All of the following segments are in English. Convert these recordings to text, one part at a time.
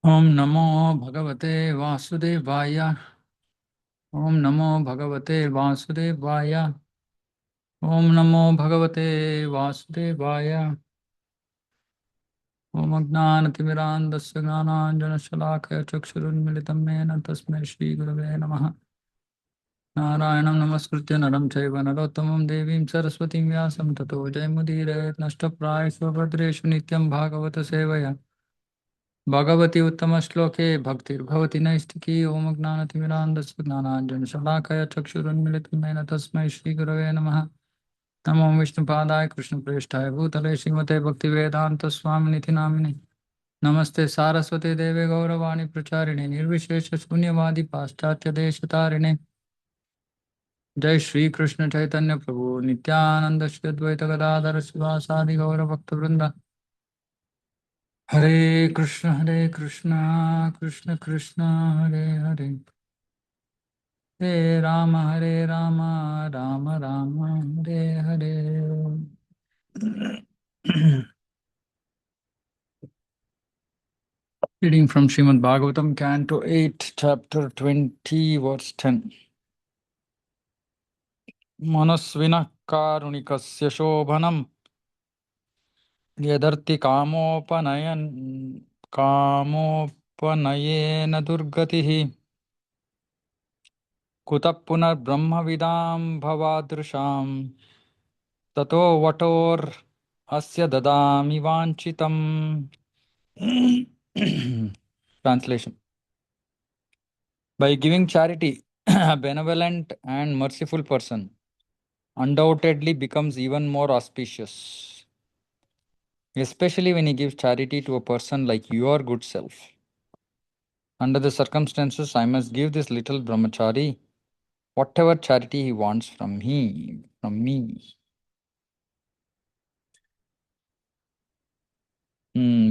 ओम नमो भगवते वासुदेवाय। ओम नमो भगवते वासुदेवाय। ओम नमो भगवते वासुदेवाय। ओम अज्ञानतिमिरान्धस्य ज्ञानाञ्जनशलाकया चक्षुरुन्मिलितं येन तस्मै श्रीगुरवे नमः। नारायणं नमस्कृत्य नरं चैव नरोत्तमं देवीं सरस्वतीं व्यासं ततो जयमुदीरयेत् नष्टप्रायेषु भद्रेषु नित्यं भागवत सेवया भगवती उत्तमश्लोके भक्तिर्भवति नैष्टिकी। ओम ज्ञानतिमिरान्धस्य ज्ञानाञ्जनशलाकया चक्षुरुन्मिलितं येन तस्मै श्रीगुरवे नमः। नमो विष्णुपादाय कृष्णप्रेष्ठाय भूतले श्रीमते भक्तिवेदान्तस्वामिनिति नामिने। नमस्ते सारस्वते देवे गौरवाणी प्रचारिणे निर्विशेषशून्यवादी पाश्चात्यदेशतारिणे। जय श्री कृष्ण चैतन्य प्रभु नित्यानंद श्री अद्वैत गदाधर शिवासादि गौरभक्तवृंद। हरे कृष्ण कृष्ण कृष्ण हरे हरे, हरे Ram Ram Ram Hare Hare. Reading from Srimad Bhagavatam, Canto 8, Chapter 20, Verse 10. Manasvinah karunikasya shobhanam यदर्ति कामोपनयेन दुर्गतिः कुतः पुनर्ब्रह्मविदां भवादृशां ततो वटोर्हस्य ददामि वाञ्छितम्. Translation. By giving charity, a benevolent and merciful person undoubtedly becomes even more auspicious, especially when he gives charity to a person like your good self. Under the circumstances, I must give this little brahmachari whatever charity he wants from me.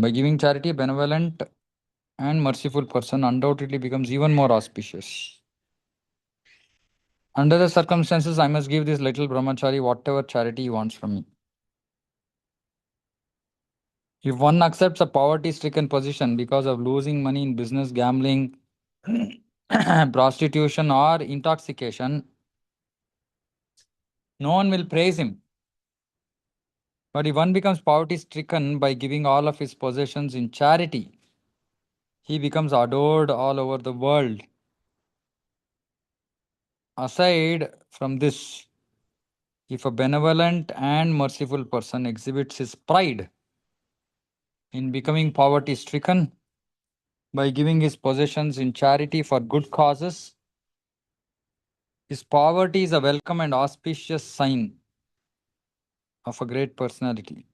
By giving charity, a benevolent and merciful person undoubtedly becomes even more auspicious. Under the circumstances, I must give this little brahmachari whatever charity he wants from me. If one accepts a poverty-stricken position because of losing money in business, gambling, prostitution, or intoxication, no one will praise him. But if one becomes poverty-stricken by giving all of his possessions in charity, he becomes adored all over the world. Aside from this, if a benevolent and merciful person exhibits his pride in becoming poverty stricken by giving his possessions in charity for good causes, his poverty is a welcome and auspicious sign of a great personality.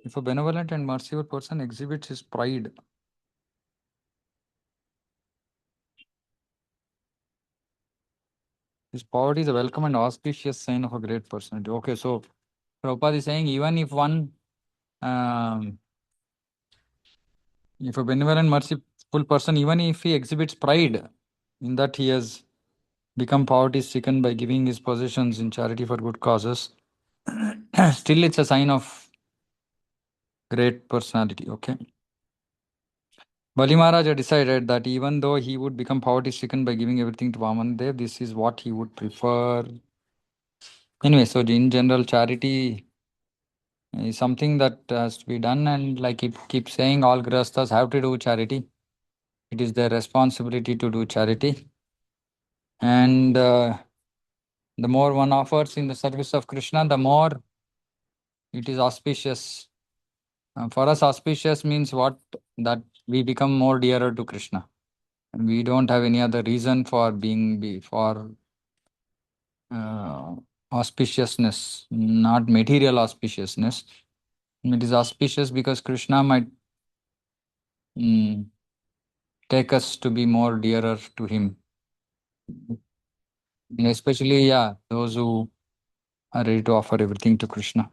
If a benevolent and merciful person exhibits his pride, his poverty is a welcome and auspicious sign of a great personality. Okay, so Prabhupada is saying even if if a benevolent, merciful person, even if he exhibits pride in that he has become poverty stricken by giving his possessions in charity for good causes, still it's a sign of great personality. Okay. Bali Maharaj decided that even though he would become poverty stricken by giving everything to Vamana Dev, this is what he would prefer. Anyway, so in general, charity is something that has to be done, and like he keeps saying, all grihasthas have to do charity. It is their responsibility to do charity. And the more one offers in the service of Krishna, the more it is auspicious. For us, auspicious means what? That we become more dearer to Krishna. We don't have any other reason for for auspiciousness, not material auspiciousness. It is auspicious because Krishna might take us to be more dearer to him. And especially, yeah, those who are ready to offer everything to Krishna.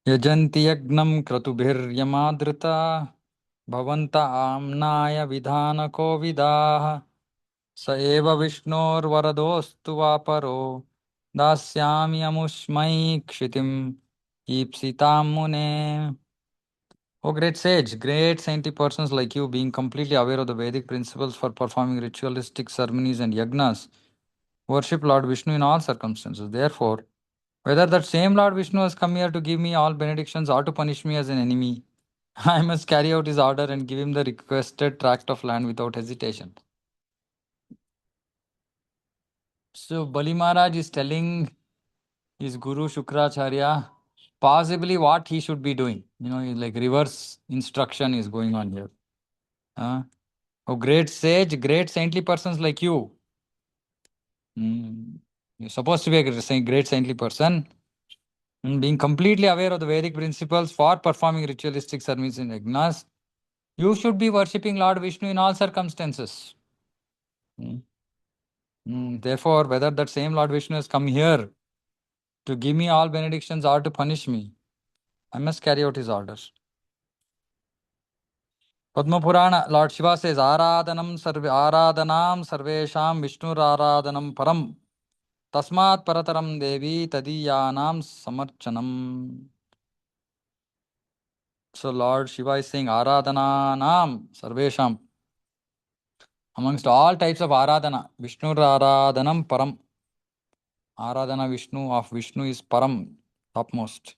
यजन्ति यज्ञं क्रतुभिर्यमादृता भवन्त आम्नाय विधानकोविदाः स एव विष्णोर्वरदोऽस्तु वा परो दास्यामि अमुष्मै क्षितिम् Ipsitam mune. Oh, great sage, great saintly persons like you, being completely aware of the Vedic principles for performing ritualistic ceremonies and yagnas, worship Lord Vishnu in all circumstances. Therefore, whether that same Lord Vishnu has come here to give me all benedictions or to punish me as an enemy, I must carry out his order and give him the requested tract of land without hesitation. So, Bali Maharaj is telling his Guru Shukracharya possibly what he should be doing. Like reverse instruction is going on here. Huh? Oh, great sage, great saintly persons like you. You're supposed to be a great saintly person. Being completely aware of the Vedic principles for performing ritualistic service in yagnas, you should be worshipping Lord Vishnu in all circumstances. Mm. Therefore, whether that same Lord Vishnu has come here to give me all benedictions or to punish me, I must carry out his orders. Padma Purana, Lord Shiva says, Aradhanam sarvesham Vishnu Aradhanam param. Tasmat parataram devi tadiyanam samarchanam. So Lord Shiva is saying Aradhananam sarvesham. Amongst all types of Aradhana, Vishnu Aradhanam param. Aradhana Vishnu of Vishnu is param, topmost.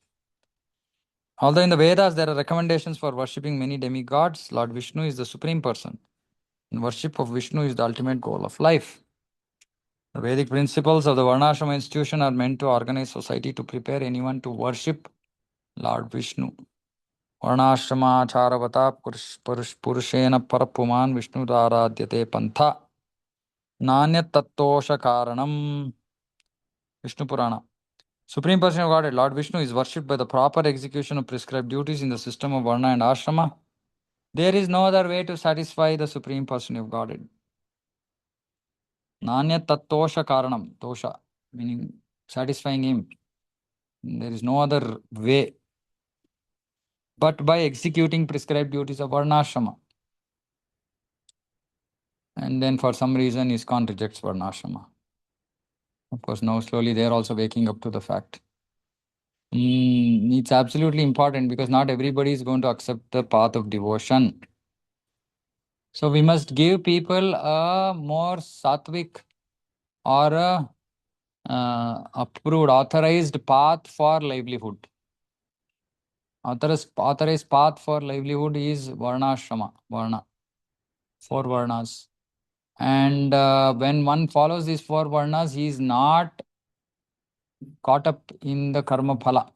Although in the Vedas there are recommendations for worshipping many demigods, Lord Vishnu is the supreme person. And worship of Vishnu is the ultimate goal of life. The Vedic principles of the Varnashrama institution are meant to organize society to prepare anyone to worship Lord Vishnu. Varnashramacharavata purushena parapuman Vishnu aradhyate pantha. Nanya tattosha karanam. Vishnu Purana. Supreme Person of Godhead, Lord Vishnu is worshipped by the proper execution of prescribed duties in the system of Varna and Ashrama. There is no other way to satisfy the Supreme Person of Godhead. Nanya tattosha karanam. Tosha, meaning satisfying him. There is no other way but by executing prescribed duties of Varnashrama. And then for some reason, ISKCON rejects Varnashrama. Of course, now slowly they are also waking up to the fact. It's absolutely important because not everybody is going to accept the path of devotion. So we must give people a more sattvic or a approved, authorized path for livelihood. Authorized path for livelihood is Varnashrama, Varna, four Varnas. And when one follows these four Varnas, he is not caught up in the karma phala.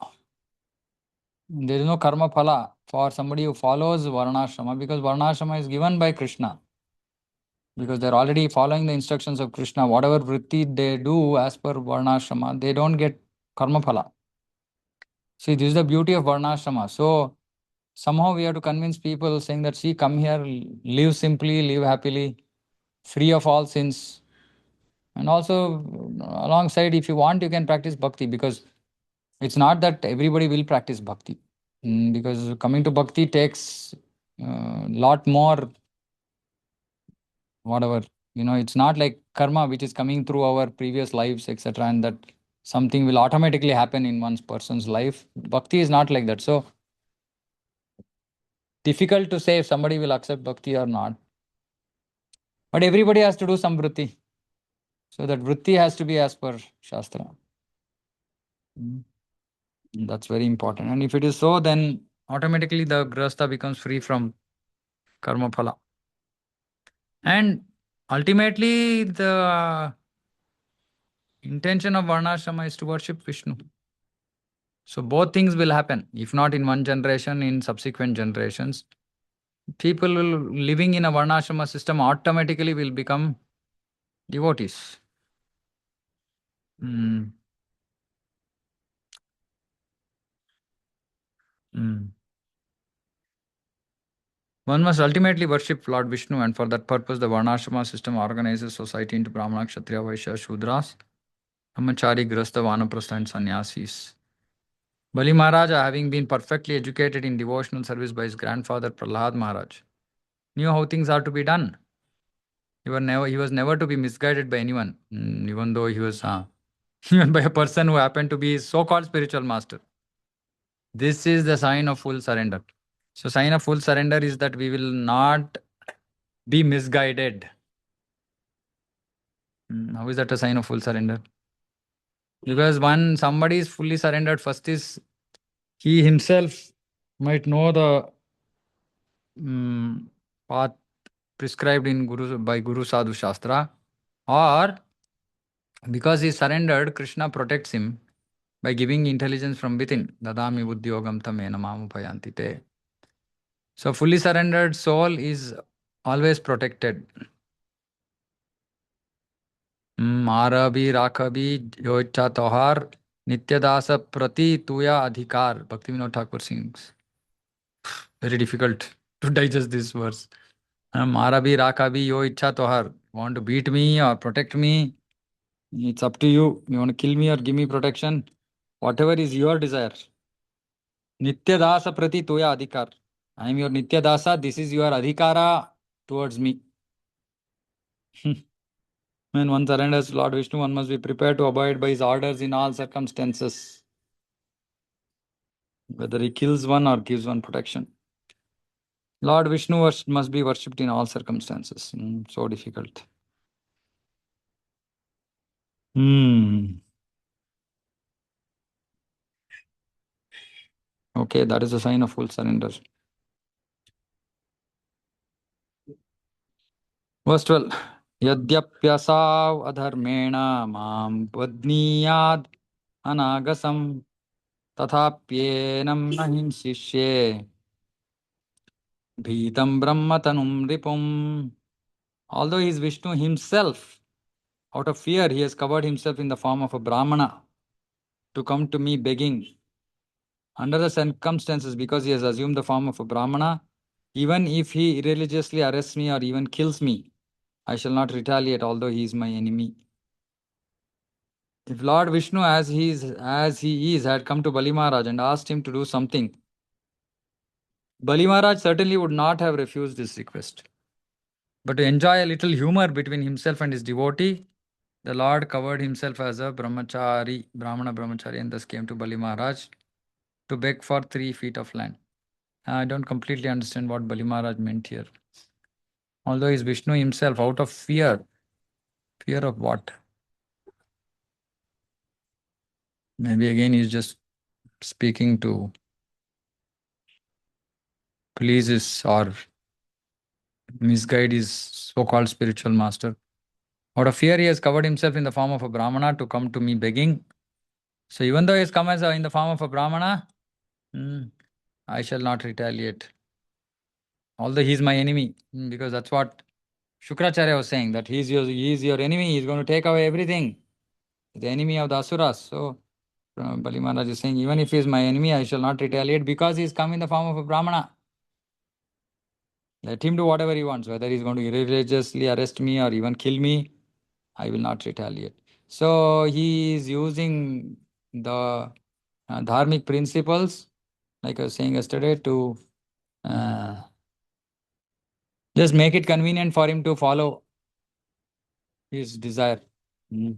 There is no karma phala for somebody who follows Varnashrama because Varnashrama is given by Krishna. Because they're already following the instructions of Krishna. Whatever vritti they do as per Varnashrama, they don't get karma phala. See, this is the beauty of Varnashrama. So somehow we have to convince people saying that, see, come here, live simply, live happily, free of all sins. And also, alongside, if you want, you can practice bhakti because it's not that everybody will practice bhakti. Because coming to bhakti takes a lot more, whatever. It's not like karma, which is coming through our previous lives, etc. And that something will automatically happen in one person's life. Bhakti is not like that. So, difficult to say if somebody will accept bhakti or not. But everybody has to do some vritti. So, that vritti has to be as per Shastra. Mm. That's very important. And if it is so, then automatically the grasta becomes free from karma phala. And ultimately, the intention of Varnashrama is to worship Vishnu. So both things will happen. If not in one generation, in subsequent generations, people living in a Varnashrama system automatically will become devotees. Mm. Mm. One must ultimately worship Lord Vishnu, and for that purpose, the Varnashrama system organizes society into Brahmana, Kshatriya, Vaishya, Shudras, Brahmachari, Grasta, Vanaprastha, and Sannyasis. Bali Maharaja, having been perfectly educated in devotional service by his grandfather Prahlad Maharaj, knew how things are to be done. He was never to be misguided by anyone, even though he was even by a person who happened to be his so-called spiritual master. This is the sign of full surrender. So, sign of full surrender is that we will not be misguided. How is that a sign of full surrender? Because when somebody is fully surrendered, first is he himself might know the path prescribed in Guru by Guru Sadhu Shastra, or because he surrendered, Krishna protects him by giving intelligence from within. Dadami buddhyogam tamena mamupayanti te. So, fully surrendered soul is always protected. Marabi Rakabi Yoicha Tohar Nityadasa Prati Tuya Adhikar. Bhakti Vinod Thakur sings. Very difficult to digest this verse. Marabi Rakabi Yoicha Tohar. Want to beat me or protect me? It's up to you. You want to kill me or give me protection? Whatever is your desire. Nityadasa Prati Tuya Adhikar. I am your Nityadasa. This is your Adhikara towards me. When one surrenders to Lord Vishnu, one must be prepared to abide by his orders in all circumstances, whether he kills one or gives one protection. Lord Vishnu must be worshipped in all circumstances. So difficult. Hmm. Okay, that is a sign of full surrender. Verse 12. Yadyapyasav adharmena mam vadniyad anagasam tathapyenam nahim sishye bhitam brahmatanum ripum. Although he is Vishnu himself, out of fear, he has covered himself in the form of a Brahmana to come to me begging. Under the circumstances, because he has assumed the form of a Brahmana, even if he irreligiously arrests me or even kills me, I shall not retaliate, although he is my enemy. If Lord Vishnu, as he is, had come to Bali Maharaj and asked him to do something, Bali Maharaj certainly would not have refused this request. But to enjoy a little humor between himself and his devotee, the Lord covered himself as a brahmachari, Brahmana brahmachari, and thus came to Bali Maharaj to beg for 3 feet of land. I don't completely understand what Bali Maharaj meant here. Although he is Vishnu himself, out of fear. Fear of what? Maybe again he's just speaking to please his or misguide his so-called spiritual master. Out of fear, he has covered himself in the form of a Brahmana to come to me begging. So even though he has come as in the form of a Brahmana, I shall not retaliate. Although he is my enemy, because that's what Shukracharya was saying, that he is your enemy, he is going to take away everything. The enemy of the Asuras. So Bali Maharaj is saying, even if he is my enemy, I shall not retaliate because he is come in the form of a Brahmana. Let him do whatever he wants, whether he is going to irreligiously arrest me or even kill me, I will not retaliate. So he is using the dharmic principles, like I was saying yesterday, to uh, just make it convenient for him to follow his desire. Mm.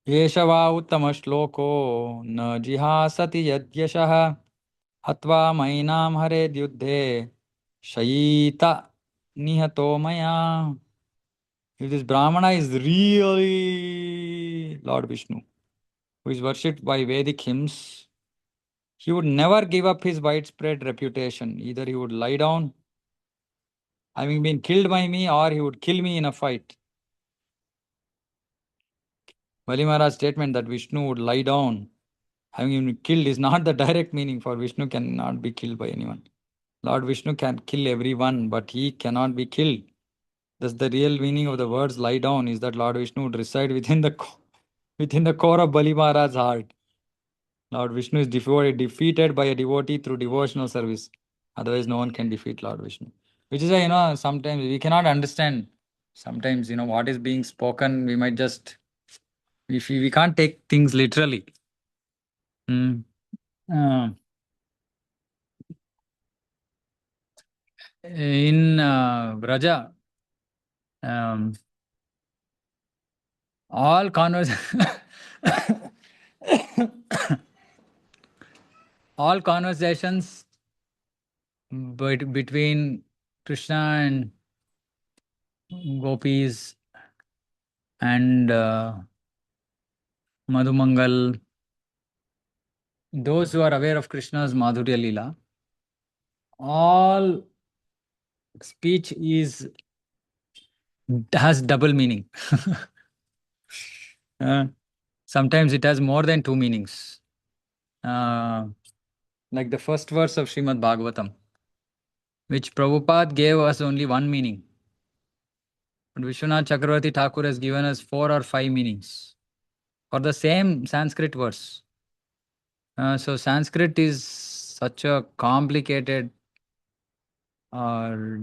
एष वा उत्तमश्लोको न जिहासति यद्यशः हत्वा मैनां हरेद्युद्धे शयीत निहतो मया. If this Brahmana is really Lord Vishnu, who is worshipped by Vedic hymns, he would never give up his widespread reputation. Either he would lie down, having been killed by me, or he would kill me in a fight. Bali Maharaj's statement that Vishnu would lie down, having been killed, is not the direct meaning, for Vishnu cannot be killed by anyone. Lord Vishnu can kill everyone, but he cannot be killed. Thus, the real meaning of the words lie down is that Lord Vishnu would reside within within the core of Bali Maharaj's heart. Lord Vishnu is defeated by a devotee through devotional service. Otherwise, no one can defeat Lord Vishnu. Which is why, sometimes we cannot understand. Sometimes, what is being spoken, we might just, we can't take things literally. Mm. Uh, in Braja, um, all convers all conversations between Krishna and gopis and Madhumangal, those who are aware of Krishna's Madhurya Lila, all speech is has double meaning. Uh, Sometimes it has more than two meanings. Like the first verse of Srimad Bhagavatam, which Prabhupada gave us only one meaning. But Vishwanath Chakravarti Thakur has given us 4 or 5 meanings for the same Sanskrit verse. So Sanskrit is such a complicated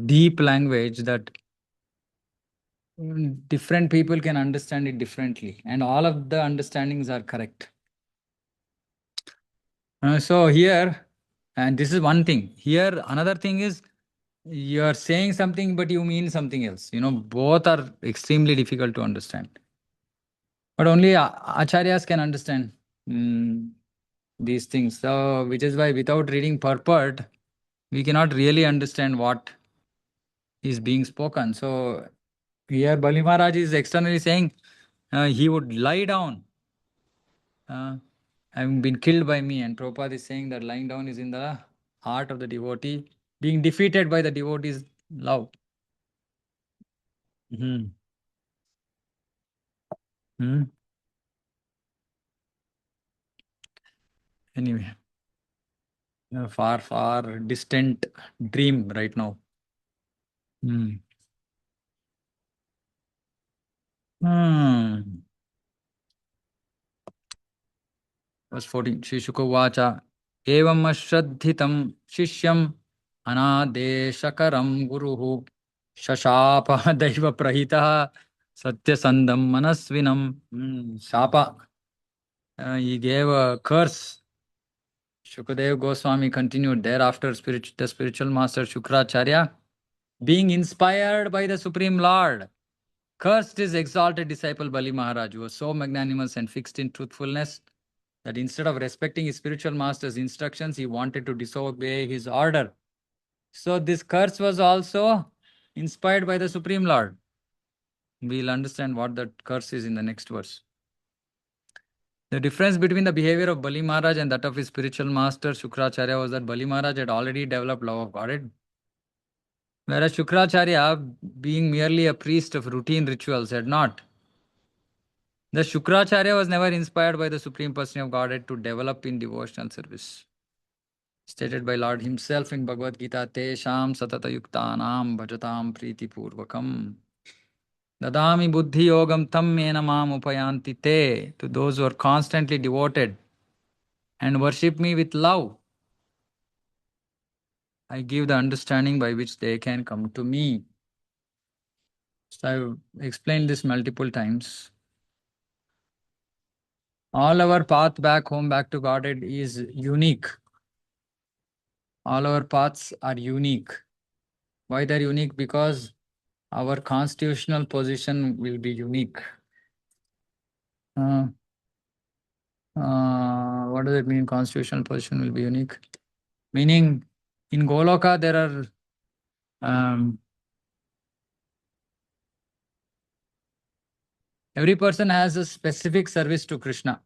deep language that different people can understand it differently, and all of the understandings are correct. So here, and this is one thing. Here, another thing is you are saying something, but you mean something else. Both are extremely difficult to understand. But only acharyas can understand these things. So, which is why without reading purport, we cannot really understand what is being spoken. So, here Bali Maharaj is externally saying he would lie down, having been killed by me. And Prabhupada is saying that lying down is in the heart of the devotee, being defeated by the devotee's love. Hmm. Hmm. Anyway, far, far distant dream right now. Hmm. Hmm. Verse 14. Shri Shukavacha Evam Ashraddhitam Shishyam Anadeshakaram Guruhu Shashapa Daiva Prahita Satyasandam Manasvinam. Shapa. He gave a curse. Shukadev Goswami continued. Thereafter, the spiritual master Shukracharya, being inspired by the Supreme Lord, cursed his exalted disciple Bali Maharaj, who was so magnanimous and fixed in truthfulness that instead of respecting his spiritual master's instructions, he wanted to disobey his order. So this curse was also inspired by the Supreme Lord. We'll understand what that curse is in the next verse. The difference between the behavior of Bali Maharaj and that of his spiritual master Shukracharya was that Bali Maharaj had already developed love of Godhead, whereas Shukracharya, being merely a priest of routine rituals, had not. The Shukracharya was never inspired by the Supreme Person of Godhead to develop in devotional service. Stated by Lord himself in Bhagavad Gita, Tesham satata yuktanam bhajatam priti purvakam dadami buddhi yogam tam mena mam upayanti te. To those who are constantly devoted and worship me with love, I give the understanding by which they can come to me. So I've explained this multiple times. All our path back home, back to Godhead is unique. All our paths are unique. Why they're unique? Because our constitutional position will be unique. What does it mean? Constitutional position will be unique. Meaning, in Goloka, there are every person has a specific service to Krishna.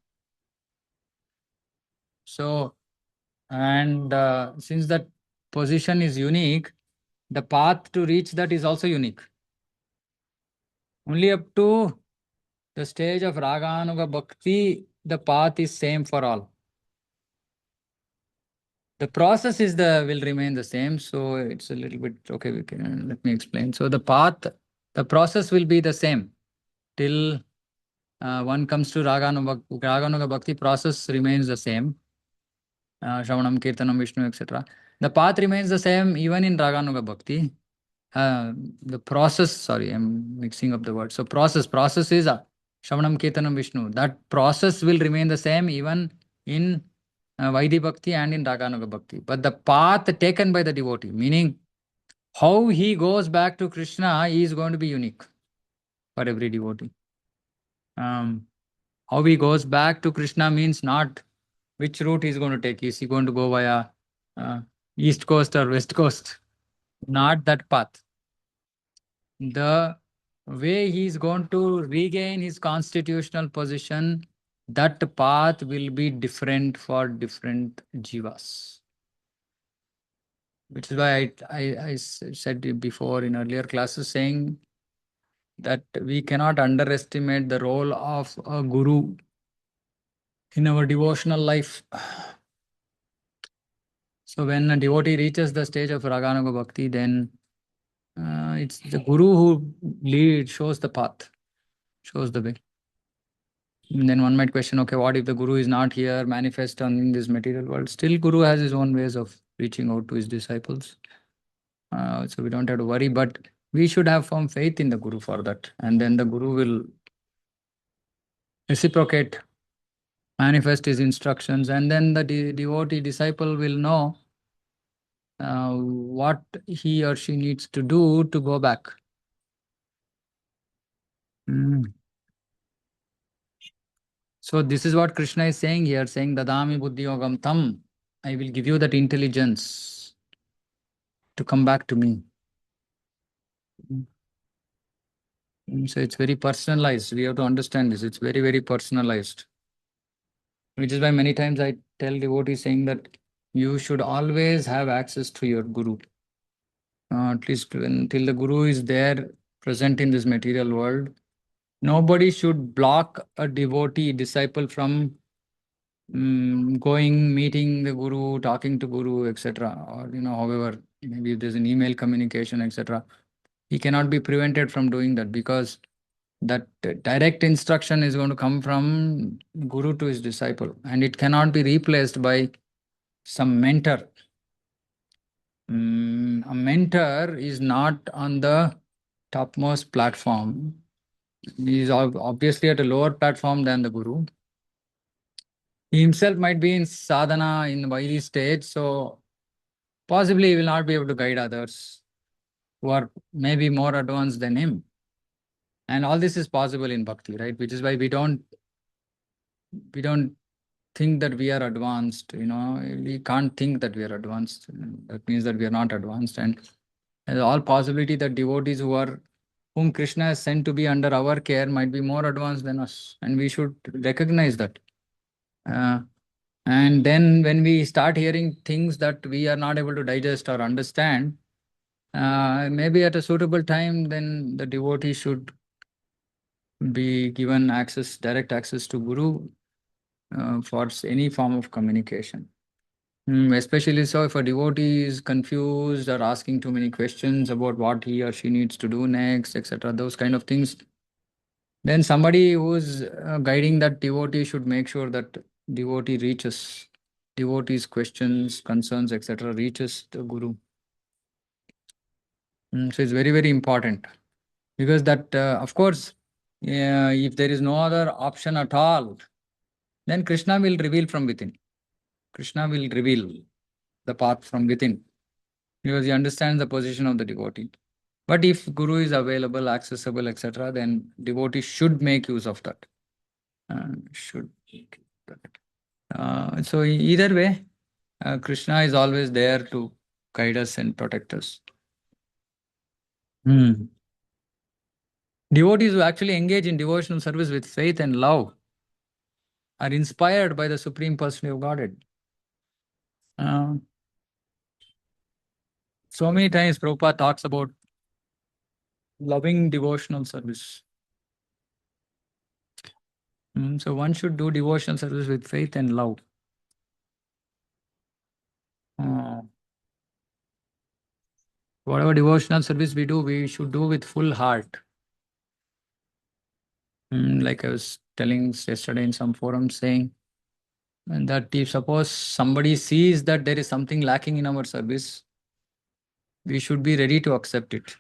So, and since that position is unique, the path to reach that is also unique. Only up to the stage of Raganuga Bhakti, the path is same for all. The process is will remain the same, so it's a little bit okay. Let me explain. So the path, the process will be the same till one comes to Raganuga Bhakti. Process remains the same. Shravanam, Kirtanam, Vishnu, etc. The path remains the same even in Raganuga Bhakti. The process, sorry, I'm mixing up the words. So process is Shravanam, Kirtanam, Vishnu. That process will remain the same even in Vaidhi Bhakti and in Raganuga Bhakti. But the path taken by the devotee, meaning how he goes back to Krishna, is going to be unique for every devotee. How he goes back to Krishna means not which route he's going to take. Is he going to go via uh, East Coast or West Coast? Not that path. The way he's going to regain his constitutional position, that path will be different for different jivas. Which is why I said before in earlier classes saying that we cannot underestimate the role of a guru in our devotional life. So when a devotee reaches the stage of Raganuga Bhakti, then it's the guru who shows the path, shows the way. And then one might question, okay, what if the guru is not here, manifest on this material world? Still, guru has his own ways of reaching out to his disciples. So we don't have to worry, but we should have firm faith in the guru for that. And then the guru will reciprocate, manifest his instructions, and then the devotee disciple will know what he or she needs to do to go back. Mm. So this is what Krishna is saying here, saying Dadami Buddhi Yogam Tam. I will give you that intelligence to come back to me. So it's very personalized. We have to understand this. It's very, very personalized. Which is why many times I tell devotees saying that you should always have access to your guru. At least until the guru is there, present in this material world, nobody should block a devotee, disciple from going, meeting the guru, talking to guru, etc. Or, however, maybe if there's an email communication, etc. He cannot be prevented from doing that because that direct instruction is going to come from guru to his disciple, and it cannot be replaced by some mentor. A mentor is not on the topmost platform. He is obviously at a lower platform than the guru. He himself might be in sadhana in Vairi stage, so possibly he will not be able to guide others who are maybe more advanced than him. And all this is possible in bhakti, right? Which is why we don't think that we are advanced. We can't think that we are advanced. That means that we are not advanced. And there's all possibility that devotees whom Krishna has sent to be under our care might be more advanced than us, and we should recognize that. And then when we start hearing things that we are not able to digest or understand, maybe at a suitable time, then the devotee should be given access, direct access to Guru for any form of communication. Especially so if a devotee is confused or asking too many questions about what he or she needs to do next, etc., those kind of things, then somebody who's guiding that devotee should make sure that devotee reaches, devotee's questions, concerns, etc., reaches the Guru. So it's very, very important because that, of course, if there is no other option at all, then Krishna will reveal from within. Krishna will reveal the path from within because he understands the position of the devotee. But if Guru is available, accessible, etc., then devotee should make use of that. Should. So either way, Krishna is always there to guide us and protect us. Devotees who actually engage in devotional service with faith and love are inspired by the Supreme Personality of Godhead. So many times Prabhupada talks about loving devotional service. So one should do devotional service with faith and love. Whatever devotional service we do, we should do with full heart. Like I was telling yesterday in some forum, saying that if suppose somebody sees that there is something lacking in our service, we should be ready to accept it.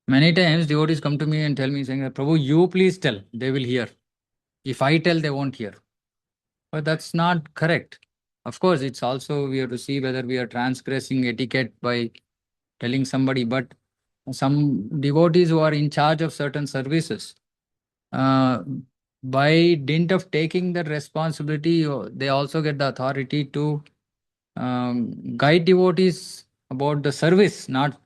Many times devotees come to me and tell me, saying, Prabhu, you please tell, they will hear. If I tell, they won't hear. But that's not correct. Of course, it's also, we have to see whether we are transgressing etiquette by telling somebody, but some devotees who are in charge of certain services, Uh, by dint of taking that responsibility, they also get the authority to guide devotees about the service, not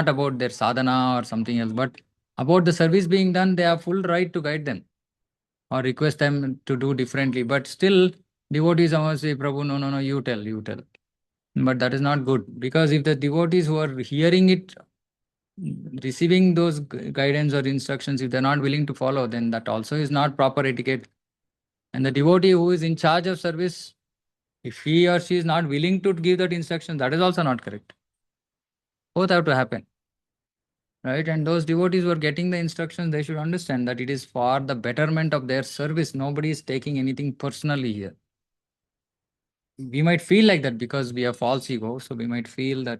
about their sadhana or something else, but about the service being done. They have full right to guide them or request them to do differently. But still, devotees always say, Prabhu, no, no, no, you tell, you tell. But that is not good, because if the devotees who are hearing it, receiving those guidance or instructions, if they're not willing to follow, then that also is not proper etiquette. And the devotee who is in charge of service, if he or she is not willing to give that instruction, that is also not correct. Both have to happen, right? And those devotees who are getting the instructions, they should understand that it is for the betterment of their service. Nobody is taking anything personally here. We might feel like that because we have false ego. So we might feel that,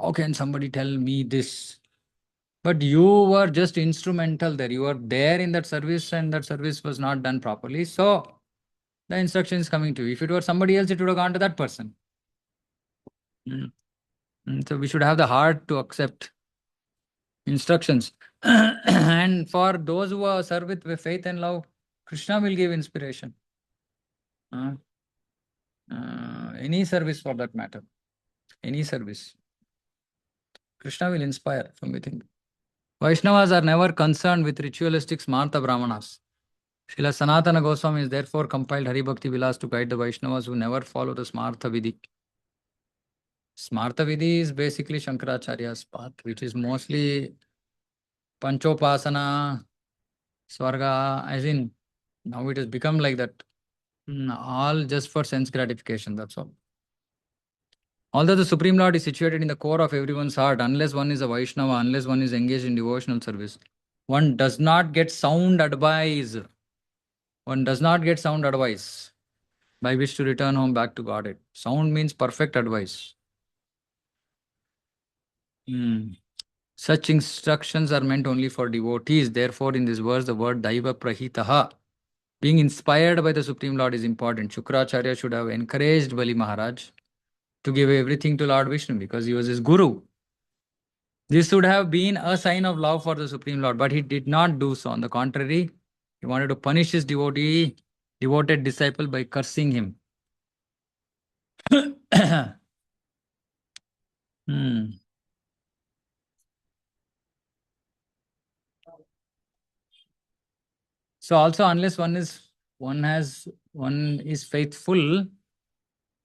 how can somebody tell me this? But you were just instrumental there. You were there in that service and that service was not done properly. So the instruction is coming to you. If it were somebody else, it would have gone to that person. Mm. So we should have the heart to accept instructions. And for those who are served with faith and love, Krishna will give inspiration. Uh, any service for that matter, any service. Krishna will inspire from within. Vaishnavas are never concerned with ritualistic smarta brahmanas. Srila Sanatana Goswami is therefore compiled Hari Bhakti Vilas to guide the Vaishnavas who never follow the Smartha Vidhi. Smartha Vidhi is basically Shankaracharya's path, which is mostly Panchopasana, Swarga, as in now it has become like that. All just for sense gratification, that's all. Although the Supreme Lord is situated in the core of everyone's heart, unless one is a Vaishnava, unless one is engaged in devotional service, one does not get sound advice. One does not get sound advice by which to return home back to Godhead. Sound means perfect advice. Hmm. Such instructions are meant only for devotees. Therefore, in this verse, the word Daiva Prahitaha, being inspired by the Supreme Lord, is important. Shukracharya should have encouraged Bali Maharaj to give everything to Lord Vishnu because he was his guru. This would have been a sign of love for the Supreme Lord, but he did not do so. On the contrary, he wanted to punish his devoted disciple by cursing him. Hmm. So also, unless one is faithful,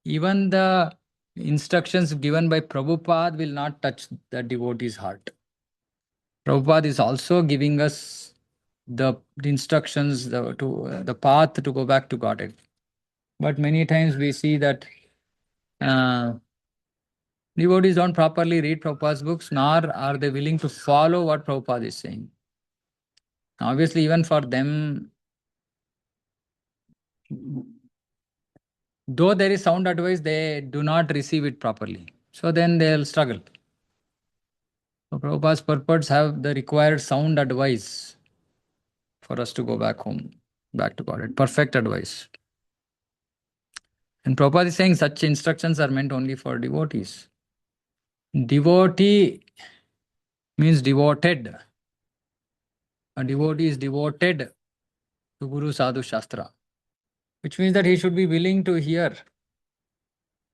even the instructions given by Prabhupada will not touch the devotee's heart. Prabhupada is also giving us the instructions, the path to go back to Godhead. But many times we see that uh, devotees don't properly read Prabhupada's books, nor are they willing to follow what Prabhupada is saying. Obviously, even for them, though there is sound advice, they do not receive it properly. So then they'll struggle. So Prabhupada's purports have the required sound advice for us to go back home, back to God. Perfect advice. And Prabhupada is saying such instructions are meant only for devotees. Devotee means devoted. A devotee is devoted to Guru Sadhu Shastra, which means that he should be willing to hear,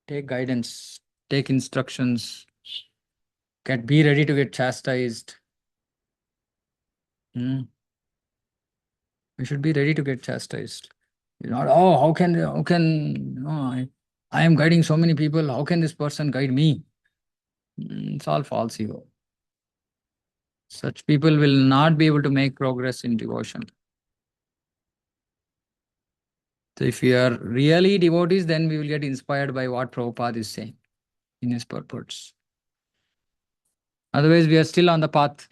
take guidance, take instructions, be ready to get chastised. Hmm. We should be ready to get chastised. Not, oh, I am guiding so many people. How can this person guide me? It's all false ego. Such people will not be able to make progress in devotion. So if we are really devotees, then we will get inspired by what Prabhupada is saying in his purports. Otherwise, we are still on the path.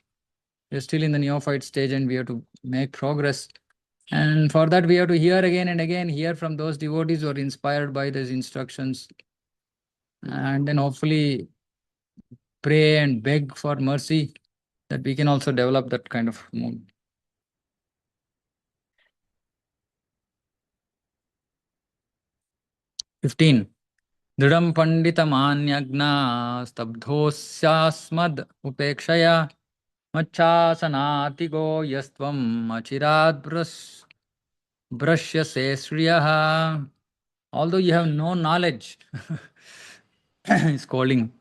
We are still in the neophyte stage and we have to make progress. And for that, we have to hear again and again, hear from those devotees who are inspired by these instructions. And then hopefully pray and beg for mercy that we can also develop that kind of mood. 15. Dridam pandita manyagna stabdhosyaasmad upekshaya Machasanaatigo yastvam achirad brushyase sriyaha. Although you have no knowledge, is scolding.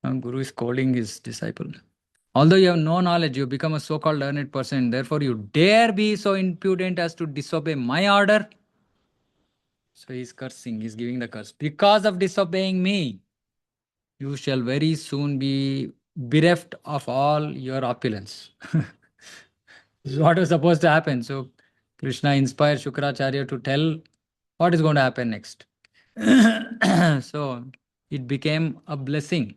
Guru is scolding his disciple. Although you have no knowledge, you become a so-called learned person. Therefore, you dare be so impudent as to disobey my order. So he's cursing. He's giving the curse. Because of disobeying me, you shall very soon be bereft of all your opulence. This is what was supposed to happen. So Krishna inspired Shukracharya to tell what is going to happen next. So it became a blessing.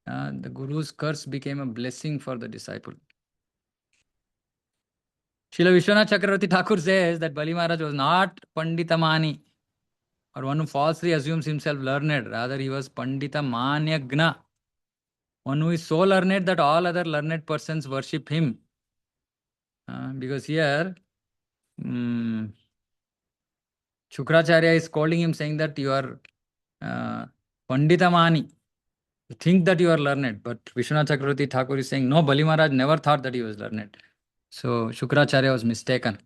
The Guru's curse became a blessing for the disciple. Srila Vishwanath Chakravarti Thakur says that Bali Maharaj was not Panditamani, or one who falsely assumes himself learned. Rather, he was Pandita Manyagna, one who is so learned that all other learned persons worship him. Because here, Shukracharya is calling him, saying that you are Panditamani. You think that you are learned, but Vishwanath Chakravarti Thakur is saying, no, Bali Maharaj never thought that he was learned. So Shukracharya was mistaken.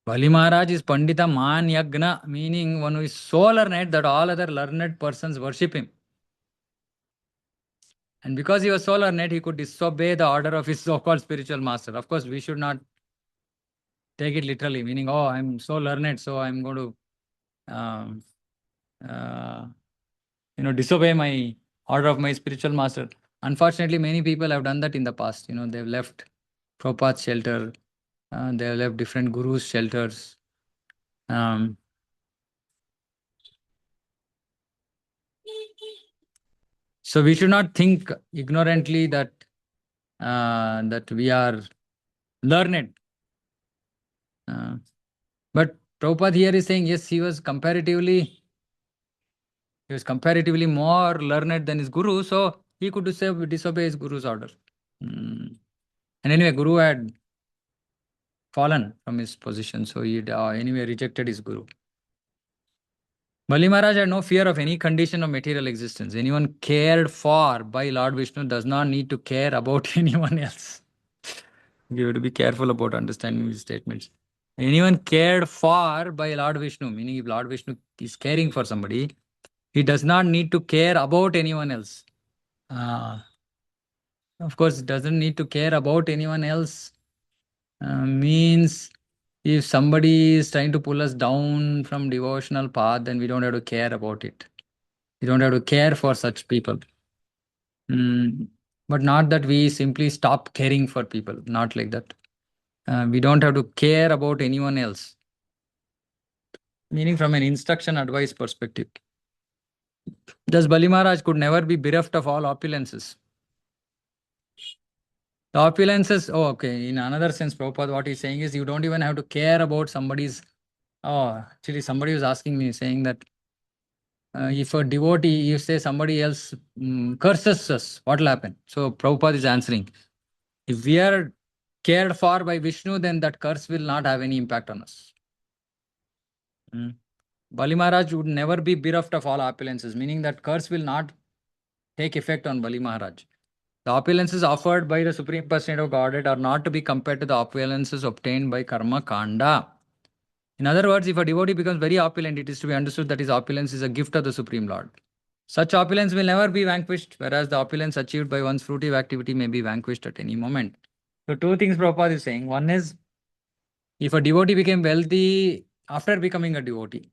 Bali Maharaj is Pandita Manyagna, meaning one who is so learned that all other learned persons worship him. And because he was so learned, he could disobey the order of his so-called spiritual master. Of course, we should not take it literally, meaning, oh, I'm so learned, so I'm going to, disobey my order of my spiritual master. Unfortunately, many people have done that in the past. They've left Prabhupada's shelter, they've left different gurus' shelters. So we should not think ignorantly that that we are learned. But Prabhupada here is saying, yes, he was comparatively more learned than his guru, so he could disobey his guru's order. And anyway, Guru had fallen from his position, so he anyway rejected his guru. Bali Maharaj had no fear of any condition of material existence. Anyone cared for by Lord Vishnu does not need to care about anyone else. You have to be careful about understanding these statements. Anyone cared for by Lord Vishnu, meaning if Lord Vishnu is caring for somebody, he does not need to care about anyone else. Of course, doesn't need to care about anyone else means if somebody is trying to pull us down from devotional path, then we don't have to care about it. We don't have to care for such people. But not that we simply stop caring for people, not like that. We don't have to care about anyone else. Meaning from an instruction advice perspective. Thus Bali Maharaj could never be bereft of all opulences. The opulences, oh, okay, in another sense, Prabhupada, what he's saying is you don't even have to care about somebody's. Oh, actually, somebody was asking me, saying that if a devotee, you say somebody else curses us, what will happen? So Prabhupada is answering, if we are cared for by Vishnu, then that curse will not have any impact on us. Bali Maharaj would never be bereft of all opulences, meaning that curse will not take effect on Bali Maharaj. The opulences offered by the Supreme Personality of Godhead are not to be compared to the opulences obtained by Karma Kanda. In other words, if a devotee becomes very opulent, it is to be understood that his opulence is a gift of the Supreme Lord. Such opulence will never be vanquished, whereas the opulence achieved by one's fruitive activity may be vanquished at any moment. So, two things Prabhupada is saying. One is, if a devotee became wealthy after becoming a devotee,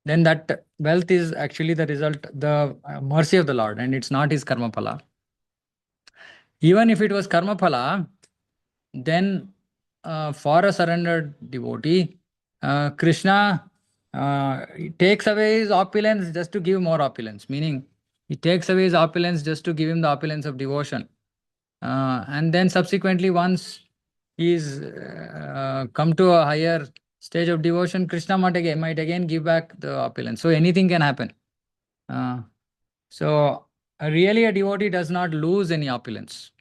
then that wealth is actually the result, the mercy of the Lord, and it's not his karma phala. Even if it was karma phala, then for a surrendered devotee, Krishna takes away his opulence just to give more opulence, meaning he takes away his opulence just to give him the opulence of devotion. And then subsequently, once he's come to a higher stage of devotion, Krishna might again give back the opulence. So anything can happen. So really a devotee does not lose any opulence.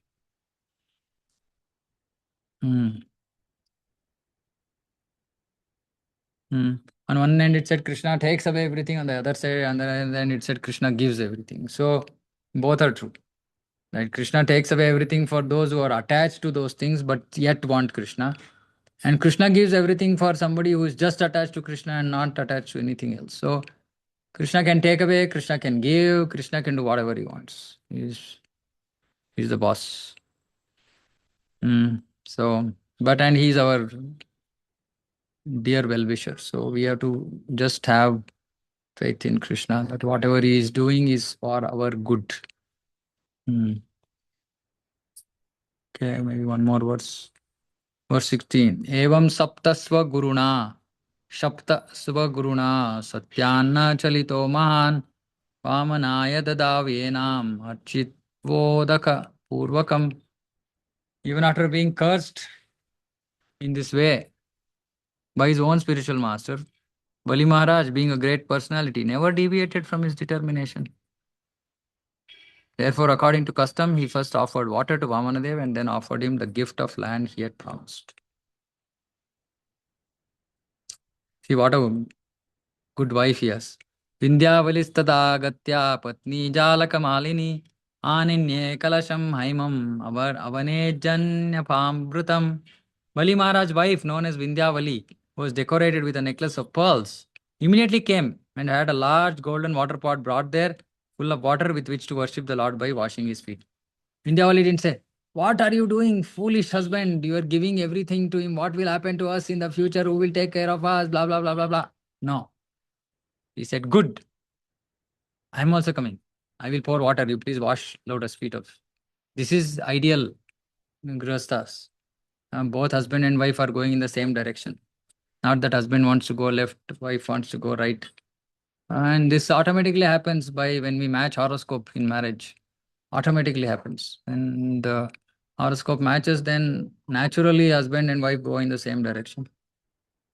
Mm. On one end it said Krishna takes away everything, on the other side, and then it said Krishna gives everything. So both are true. Right? Krishna takes away everything for those who are attached to those things but yet want Krishna. And Krishna gives everything for somebody who is just attached to Krishna and not attached to anything else. So Krishna can take away, Krishna can give, Krishna can do whatever he wants. He's the boss. So, but and he's our dear well-wisher. So we have to just have faith in Krishna that whatever he is doing is for our good. Hmm. Okay, maybe one more verse. Verse 16. Evam saptasva guruna. Shapta Guruna Satyanna Chalito Mahan Vamanaya Dadavenam Architvodaka Purvakam. Even after being cursed in this way by his own spiritual master, Bali Maharaj, being a great personality, never deviated from his determination. Therefore, according to custom, he first offered water to Vamanadev and then offered him the gift of land he had promised. See what a good wife he has. Vindhyavalistada patni jalakamalini Aninye kalasham haimam avanejanyapamrutam. Bali Maharaj's wife, known as Vindhyavali, was decorated with a necklace of pearls, immediately came and had a large golden water pot brought there, full of water with which to worship the Lord by washing his feet. Vindhyavali didn't say, "What are you doing, foolish husband? You are giving everything to him. What will happen to us in the future? Who will take care of us? Blah, blah, blah, blah, blah." No. He said, "Good. I'm also coming. I will pour water. You please wash lotus feet of." This is ideal grihasthas. Both husband and wife are going in the same direction. Not that husband wants to go left, wife wants to go right. And this automatically happens by when we match horoscope in marriage. Automatically happens. And the horoscope matches, then naturally husband and wife go in the same direction.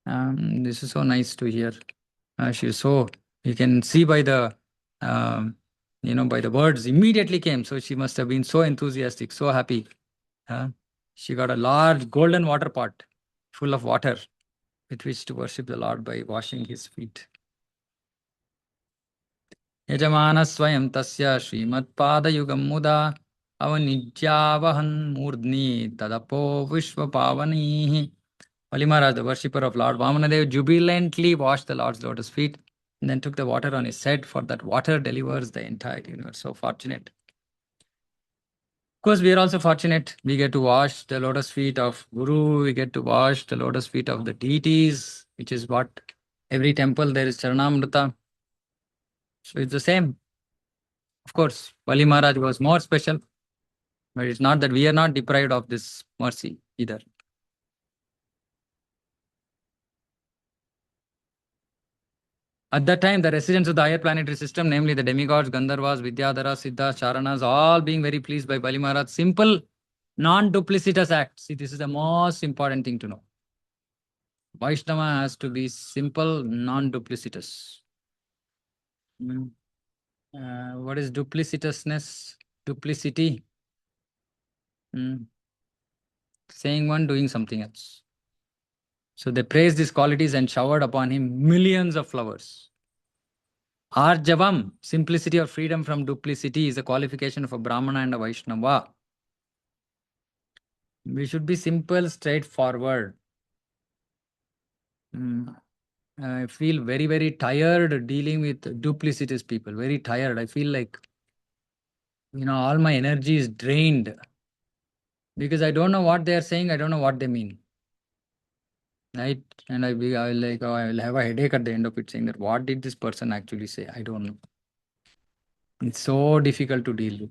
This is so nice to hear. She's so, you can see by the, by the words immediately came. So she must have been so enthusiastic, so happy. She got a large golden water pot full of water with which to worship the Lord by washing his feet. Yajamana swayam tasya srimatpadayugam muda avanijyavahan murdni tadapo vishvapavanihi. Bali Maharaj, the worshipper of Lord Vamanadev, jubilantly washed the Lord's lotus feet and then took the water on his head, for that water delivers the entire universe. So fortunate. Of course, we are also fortunate. We get to wash the lotus feet of Guru, we get to wash the lotus feet of the deities, which is what every temple there is Charanamrita. So it's the same. Of course, Bali Maharaj was more special, but it's not that we are not deprived of this mercy either. At that time, the residents of the higher planetary system, namely the demigods, Gandharvas, Vidyadharas, Siddhas, Charanas, all being very pleased by Bali Maharaj's simple, non-duplicitous act. See, this is the most important thing to know. Vaishnava has to be simple, non-duplicitous. What is duplicitousness? Duplicity. Saying one, doing something else. So they praised these qualities and showered upon him millions of flowers. Arjavam, simplicity or freedom from duplicity, is a qualification of a Brahmana and a Vaishnava. We should be simple, straightforward. I feel very, very tired dealing with duplicitous people. Very tired. I feel like, all my energy is drained because I don't know what they are saying. I don't know what they mean. Right? And I will like, oh, I will have a headache at the end of it saying that what did this person actually say? I don't know. It's so difficult to deal with.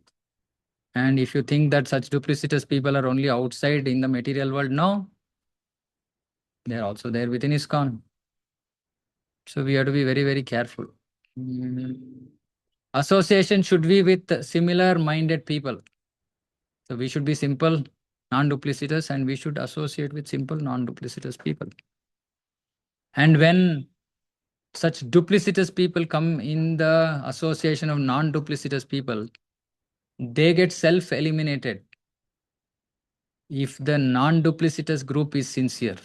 And if you think that such duplicitous people are only outside in the material world, no. They're also there within ISKCON. So we have to be very, very careful. Association should be with similar minded people. So we should be simple, non-duplicitous, and we should associate with simple, non-duplicitous people. And when such duplicitous people come in the association of non-duplicitous people, they get self-eliminated if the non-duplicitous group is sincere.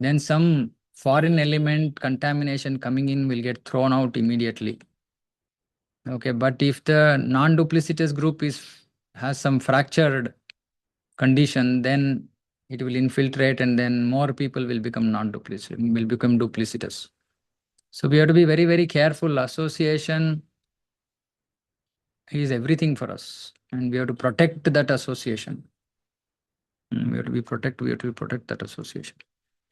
Then some foreign element contamination coming in will get thrown out immediately. Okay, but if the non-duplicitous group is has some fractured condition, then it will infiltrate, and then more people will become non-duplicitous, will become duplicitous. So we have to be very, very careful. Association is everything for us, and we have to protect that association. We have to be protect that association.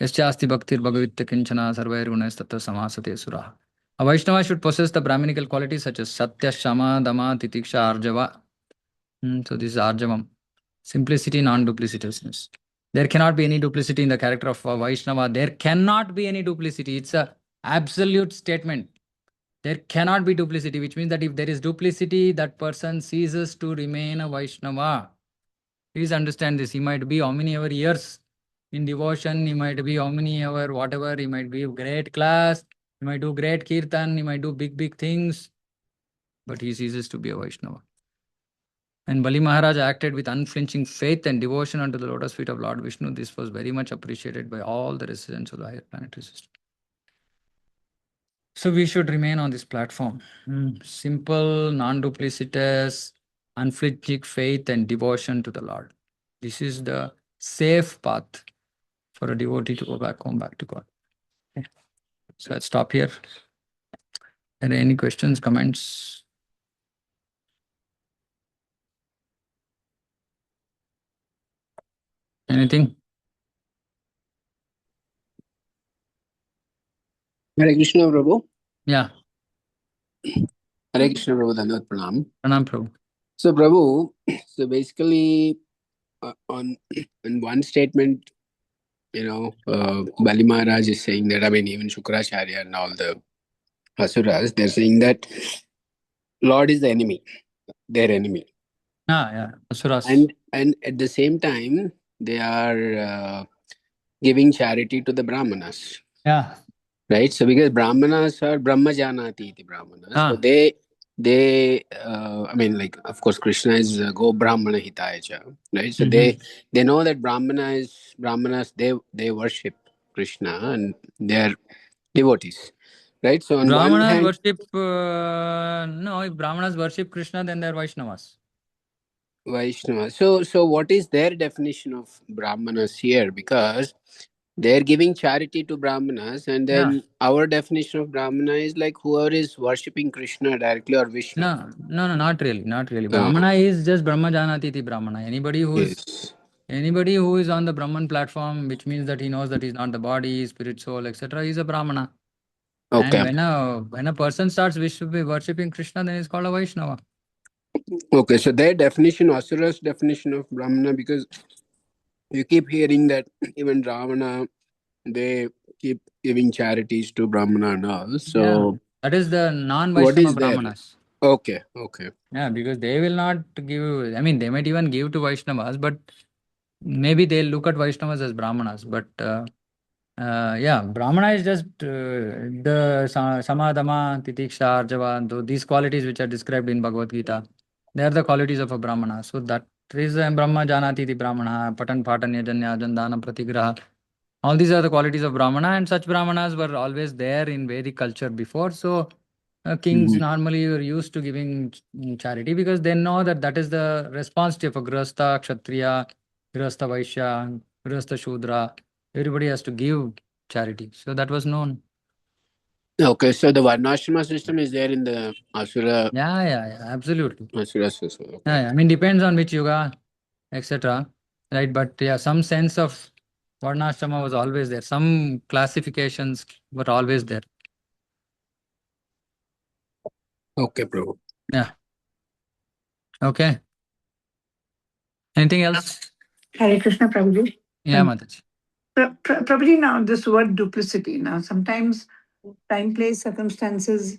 Yasyasti bhaktir bhagavitya kinchana sarvairgunaistatta samasate suraha. A Vaishnava should possess the Brahminical qualities such as Satya, Shama, Dama, Titiksha, Arjava. So this is Arjavam. Simplicity, non-duplicitousness. There cannot be any duplicity in the character of a Vaishnava. There cannot be any duplicity. It's a absolute statement. There cannot be duplicity, which means that if there is duplicity, that person ceases to remain a Vaishnava. Please understand this. He might be how many ever years in devotion, he might be how many ever whatever, he might be great class, he might do great kirtan, he might do big, big things, but he ceases to be a Vaishnava. And Bali Maharaj acted with unflinching faith and devotion unto the lotus feet of Lord Vishnu. This was very much appreciated by all the residents of the higher planetary system. So we should remain on this platform. Simple, non-duplicitous, unflinching faith and devotion to the Lord. This is the safe path for a devotee to go back home, back to God. Okay. So I'll stop here. Are there any questions, comments? Anything? Hare Krishna, Prabhu. Yeah. Hare Krishna, Prabhu. Dhanavad Pranam. Pranam, Prabhu. So, Prabhu, so basically, on one statement, Bali Maharaj is saying that, even Shukracharya and all the Asuras, they're saying that Lord is the enemy, their enemy. Yeah, Asuras. And at the same time, they are giving charity to the Brahmanas. Yeah. Right? So, because Brahmanas are Brahmajanati iti Brahmanas, so they of course Krishna is go Brahmana hitaya cha, right? So they know that Brahmanas they worship Krishna and they are devotees, right? So on one Brahmanas hand, worship no, if Brahmanas worship Krishna, then they're Vaishnavas. Vaishnava. So what is their definition of Brahmanas here? Because they're giving charity to Brahmanas, and then our definition of Brahmana is like whoever is worshipping Krishna directly or Vishnu. No, not really. Brahmana is just Brahma Janatiti Brahmana. Anybody who is on the Brahman platform, which means that he knows that he's not the body, spirit, soul, etc., is a Brahmana. Okay. And when a person starts worshipping Krishna, then he's called a Vaishnava. Okay, so their definition, Asura's definition of Brahmana, because you keep hearing that even Ravana, they keep giving charities to Brahmana and all. So that is the non-Vaishnava Brahmanas. Okay. Yeah, because they will not give, they might even give to Vaishnavas, but maybe they'll look at Vaishnavas as Brahmanas. But Brahmana is just the Samadama, Titiksha, Arjava, these qualities which are described in Bhagavad Gita. They are the qualities of a Brahmana. So that is Brahma Janati the Brahmana, Patan Patan Yajanya, Jandana Pratigraha. All these are the qualities of Brahmana, and such Brahmanas were always there in Vedic culture before. So kings normally were used to giving charity because they know that that is the responsibility of a Grihastha, Kshatriya, Grihastha Vaishya, Grihastha Shudra. Everybody has to give charity. So that was known. Okay, so the Varnashrama system is there in the Asura. Yeah, absolutely. Asura system. Okay. Yeah, depends on which yuga, etc. Right, but some sense of Varnashrama was always there. Some classifications were always there. Okay, bro. Yeah. Okay. Anything else? Hare Krishna, Prabhuji. Yeah, Mataji. Prabhuji, now this word duplicity. Now, sometimes time, place, circumstances,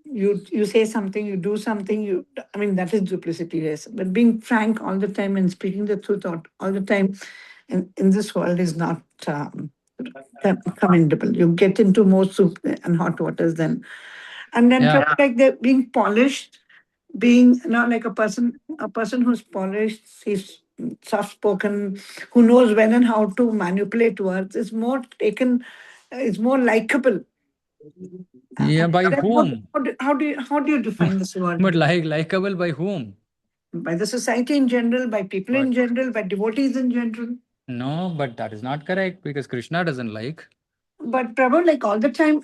you say something, you do something, that is duplicity, yes. But being frank all the time and speaking the truth all the time in this world is not commendable. You get into more soup and hot waters then. And then like they're being polished, being like a person who's polished, he's soft spoken, who knows when and how to manipulate words, is more taken, is more likable. Yeah, by whom? How do you define this word? But likable by whom? by the society in general, by people in general, by devotees in general. No, but that is not correct because Krishna doesn't like. But Prabhu, like all the time,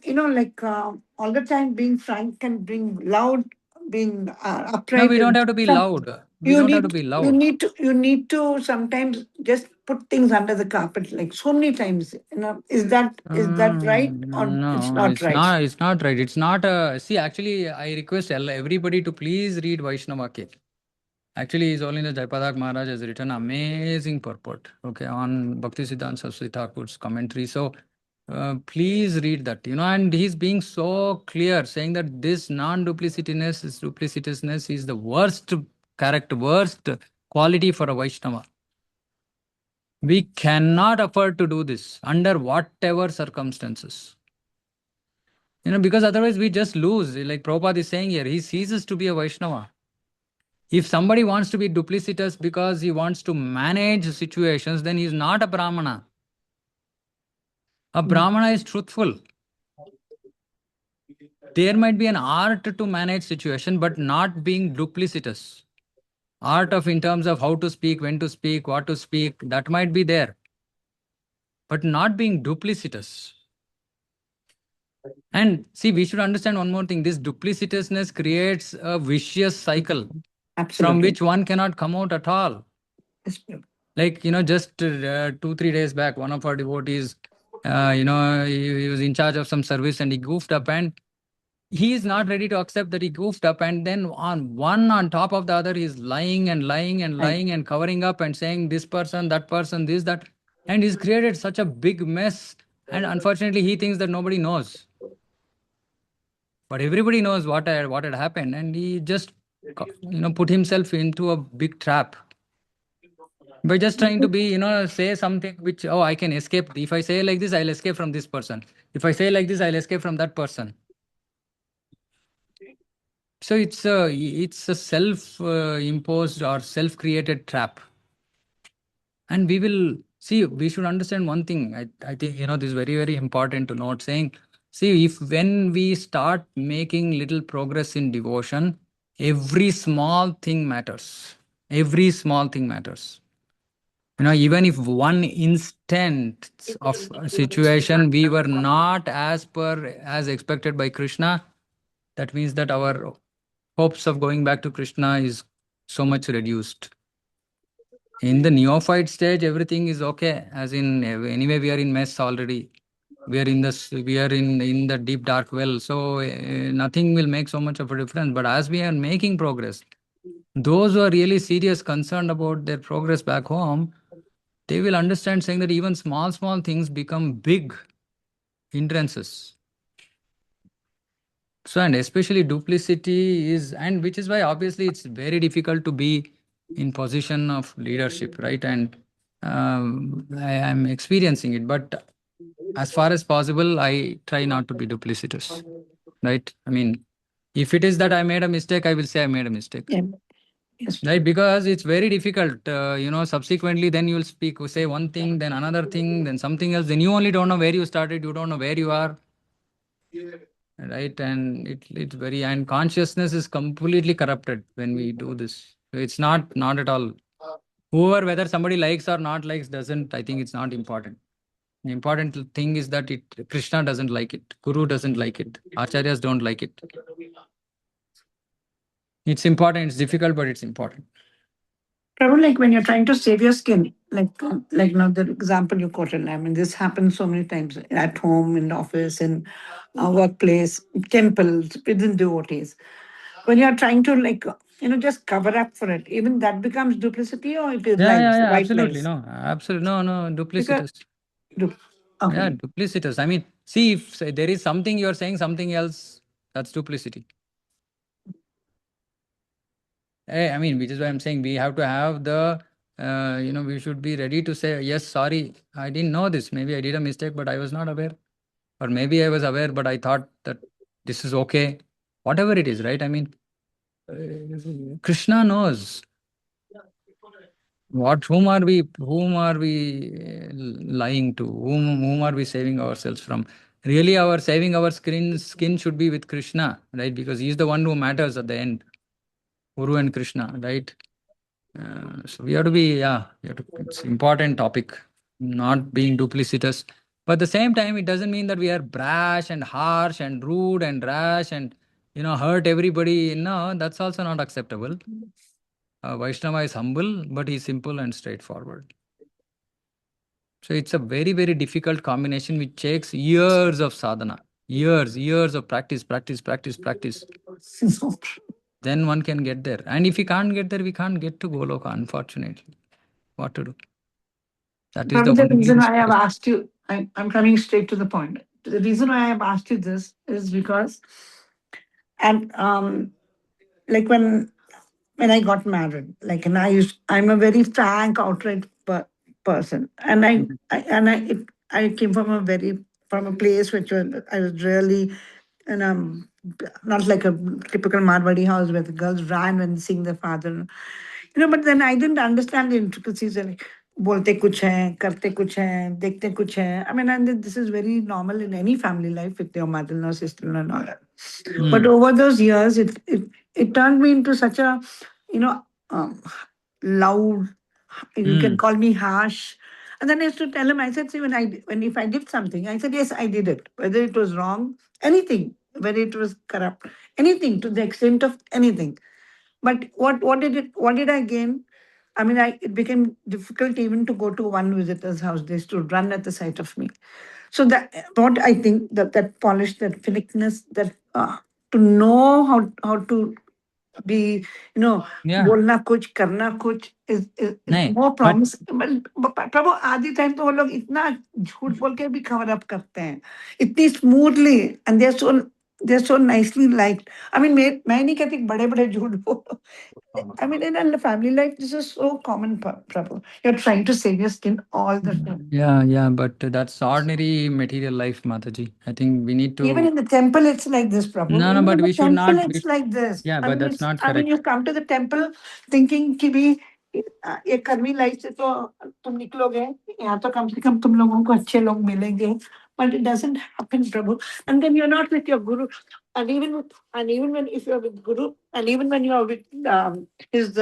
all the time being frank and being loud, being upright. No, we don't have to be loud. We don't have to be loud. You need to sometimes just put things under the carpet, like so many times. Is that right or No, it's not right? It's not right. It's not a. See, actually, I request everybody to please read Vaishnava K. Actually, His Holiness Jaipadak Maharaj has written amazing purport, okay, on Bhakti Siddhanta Saraswati Thakur's commentary. So, please read that, and he's being so clear, saying that this duplicitousness is the worst character, worst quality for a Vaishnava. We cannot afford to do this under whatever circumstances. Because otherwise we just lose. Like Prabhupada is saying here, he ceases to be a Vaishnava. If somebody wants to be duplicitous because he wants to manage situations, then he is not a Brahmana. A Brahmana is truthful. There might be an art to manage situation, but not being duplicitous. Art of in terms of how to speak, when to speak, what to speak, that might be there. But not being duplicitous. And see, we should understand one more thing. This duplicitousness creates a vicious cycle. Absolutely. From which one cannot come out at all. Like, just 2-3 days back, one of our devotees, he was in charge of some service and he goofed up, and he is not ready to accept that he goofed up, and then on top of the other, he's lying and lying and lying and covering up and saying this person, this, that, and he's created such a big mess. And unfortunately, he thinks that nobody knows. But everybody knows what had happened, and he just put himself into a big trap by just trying to be, say something which, oh, I can escape. If I say like this, I'll escape from this person. If I say like this, I'll escape from that person. So it's a self-imposed or self-created trap. And we will see. We should understand one thing. I think this is very, very important to note. Saying, see, if when we start making little progress in devotion, every small thing matters. Every small thing matters. Even if one instant of a situation we were not as expected by Krishna, that means that our hopes of going back to Krishna is so much reduced. In the neophyte stage, everything is okay. As in, anyway, we are in mess already. We are in the deep dark well. So nothing will make so much of a difference. But as we are making progress, those who are really serious, concerned about their progress back home, they will understand, saying that even small things become big hindrances. So, and especially duplicity is, and which is why obviously it's very difficult to be in position of leadership, right? And I am experiencing it, but as far as possible, I try not to be duplicitous, right? I mean, if it is that I made a mistake, I will say I made a mistake. Yeah. Yes. Right, because it's very difficult, subsequently then you'll say one thing, then another thing, then something else, then you only don't know where you started, you don't know where you are, right? And it's very, and consciousness is completely corrupted when we do this. It's not at all. Whether somebody likes or not likes doesn't, I think it's not important. The important thing is that Krishna doesn't like it, Guru doesn't like it, Acharyas don't like it. It's important, it's difficult, but it's important. Prabhu, like when you're trying to save your skin, like now the example you quoted, I mean, this happens so many times at home, in the office, in workplace, temples, within devotees. When you're trying to just cover up for it, even that becomes duplicity, or it is Yeah, white absolutely. lies? Absolutely. No, duplicitous. Okay. Yeah, duplicitous. I mean, see, if there is something you're saying something else, that's duplicity. I mean, which is why I'm saying we have to have we should be ready to say, yes, sorry, I didn't know this. Maybe I did a mistake, but I was not aware. Or maybe I was aware, but I thought that this is okay. Whatever it is, right? I mean, Krishna knows. Whom are we lying to? Whom are we saving ourselves from? Really, our saving our skin should be with Krishna, right? Because he's the one who matters at the end. Guru and Krishna, right? So we have to be, it's important topic, not being duplicitous. But at the same time, it doesn't mean that we are brash and harsh and rude and rash and, hurt everybody. No, that's also not acceptable. Vaishnava is humble, but he's simple and straightforward. So it's a very, very difficult combination which takes years of sadhana, years of practice. Then one can get there. And if we can't get there, we can't get to Goloka, unfortunately. What to do? That is the Probably the only reason why I have situation. asked you, I'm coming straight to the point. The reason why I have asked you this is because, and like when I got married, like, and I'm a very frank, outright person, and I came from from a place which I was really, and not like a typical Marwadi house where the girls ran when seeing their father, but then I didn't understand the intricacies. Like, बोलते कुछ हैं, करते कुछ हैं, देखते कुछ हैं. I mean, and this is very normal in any family life with your mother-in-law, sister-in-law, and all that. But over those years, it turned me into such a, you know, um, loud. You can call me harsh. And then I used to tell him. I said, see, when if I did something, I said, yes, I did it. Whether it was wrong, anything, whether it was corrupt, anything to the extent of anything. But what did I gain? I mean, it became difficult even to go to one visitor's house. They used to run at the sight of me. So that what I think that polish, that finicness, that to know how to be, बोलना कुछ करना कुछ is नहीं, more but promise. प्रभु आधी time तो वो लोग इतना झूठ बोल के भी कवर अप करते हैं इतनी smoothly and they are so nicely liked. I mean मैं नहीं कहती बड़े बड़े झूठ बोलो. I mean, in a family life, this is so common, Prabhu. You're trying to save your skin all the time. yeah, but that's ordinary material life, Mataji. I think we need Even to. in the temple, it's like this, Prabhu. No, Even but in the we should temple, not. it's like this. Yeah, I but mean, that's not you correct. come to the temple thinking कि भी ये कर्मी life से तो तुम निकलोगे यहाँ तो कम से कम तुम लोगों को अच्छे लोग मिलेंगे. But it doesn't happen, Prabhu. And then you're not with your guru. And even when if you're with guru, and even when you're with his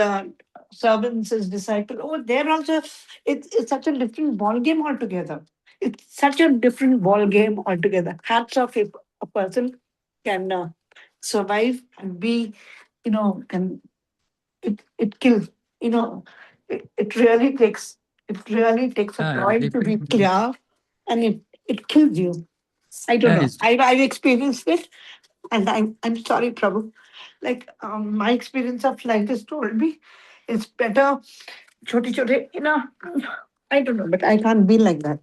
servants, his disciple, over there also, it's such a different ball game altogether. It's such a different ball game altogether. Hats off if a person can survive and be, can it kills, it really takes a toil to be clear, and it kills you. I don't know. I've experienced it, and I'm sorry, Prabhu. Like my experience of life has told me, it's better, choti choti. I don't know, but I can't be like that.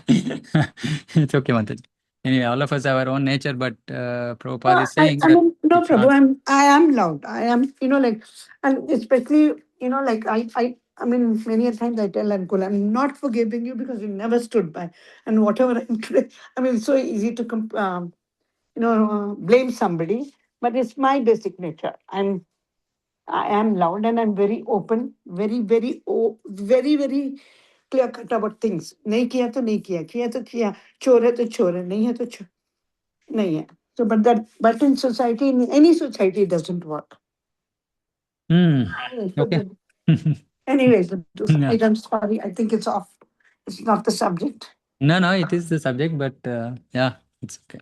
It's okay, Mataji. Anyway, all of us have our own nature, but Prabhupada is I saying I that mean, no, it's not. Prabhu. I am loud. I am, like, and especially, like I mean, many a times I tell Uncle, I'm not forgiving you because you never stood by, and whatever I'm today. I mean, it's so easy to blame somebody, but it's my basic nature. I am loud and I'm very open, very clear cut about things. नहीं किया तो नहीं किया तो किया, चोर है तो चोर है, नहीं है तो चोर नहीं है. So, but in society, in any society, it doesn't work. Okay. Anyways, Yeah. I'm sorry. I think it's off. It's not the subject. No, it is the subject, but yeah, it's okay.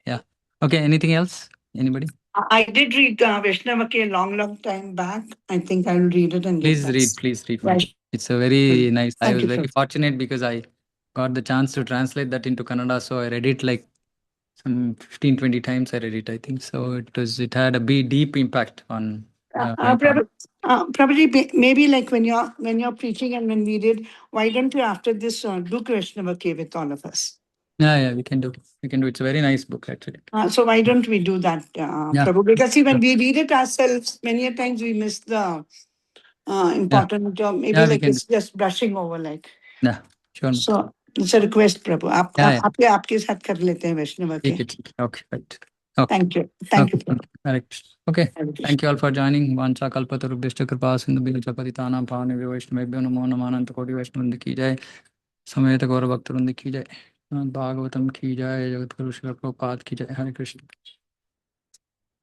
Yeah. Okay. Anything else? Anybody? I did read Vaishnavaki a long time back. I think I'll read it and Please get read. Please read. Right. It's a very nice. I Thank was you, very sir. fortunate because I got the chance to translate that into Kannada. So I read it like some 15, 20 times. I read it, I think. So it had a deep impact on. Probably maybe like when you're preaching and when we did, why don't you after this do Vaishnavaki with all of us? Yeah, we can do. It's a very nice book, actually. So why don't we do that, Prabhu? Because see, when we read it ourselves, many a times we miss the important job. Maybe like it's just brushing over, like. Yeah, sure. So it's a request, Prabhu. आपके साथ कर लेते हैं वैष्णव के. Okay, right. Okay. Thank you. Thank you, Prabhu. Correct. Okay. Thank you all for joining. Vancha kalpatarubhyascha kripa sindhu bhyo patitanam pavanebhyo vaishnavebhyo namo namo ananta koti vaishnavrundi ki jai. Samveta gaura bhaktarundi ki jai. Bhagavatam ki jai. Jagat Guru Srila Prabhupada ki jai. Hare Krishna.